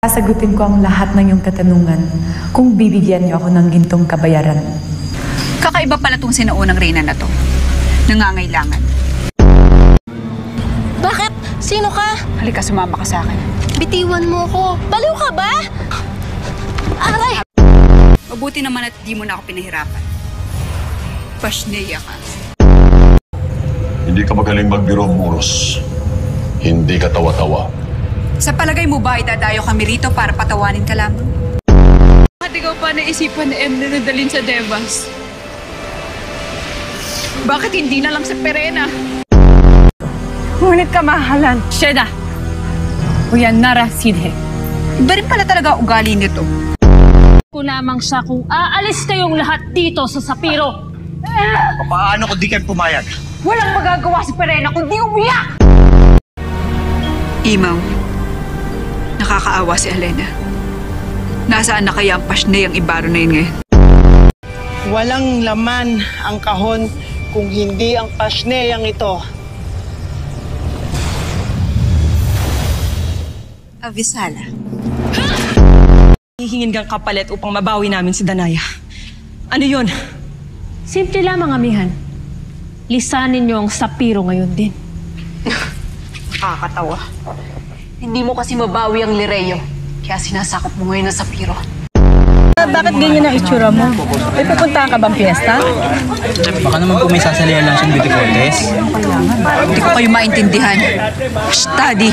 Sasagutin ko ang lahat ng iyong katanungan kung bibigyan niyo ako ng gintong kabayaran. Kakaiba pala tong sinaunang reyna na to. Nangangailangan. Bakit? Sino ka? Halika, sumama ka sa akin. Bitiwan mo ko. Baliw ka ba? Aray! Mabuti naman at di mo na ako pinahirapan. Pasneya ka. Hindi ka magaling magbiro, Muros. Hindi ka tawa-tawa. Sa palagay mo ba idadayo kami rito para patawanin ka lamang? Bakit ikaw pa naisipan ni Emna na dalhin sa Devas? Bakit hindi na lang sa Perena? Ngunit kamahalan, Sheda. Uyan nara sidhe. Iba rin pala talaga ugali nito. Ko lamang siya kung aalis kayong lahat dito sa Sapiro. Paano kung di kayo pumayag? Walang magagawa si Perena kundi umiyak! Imaw, nakakaawa si Elena. Nasaan na kaya ang pasneyang ibaro na yun ngayon? Walang laman ang kahon kung hindi ang pasneyang ito. Avisala. Hihingin kang kapalit upang mabawi namin si Danaya. Ano yun? Simple lamang, amihan. Lisanin niyo ang Sapiro ngayon din. Nakakatawa. Hindi mo kasi mabawi ang Lireyo. Kaya sinasakop mo ngayon ang Sapiro. Bakit ganyan ang itsura mo? May pupunta ka bang piyesta? Baka naman po may sasalihan lang siyang beauty contest. Hindi ko kayo maintindihan. Study.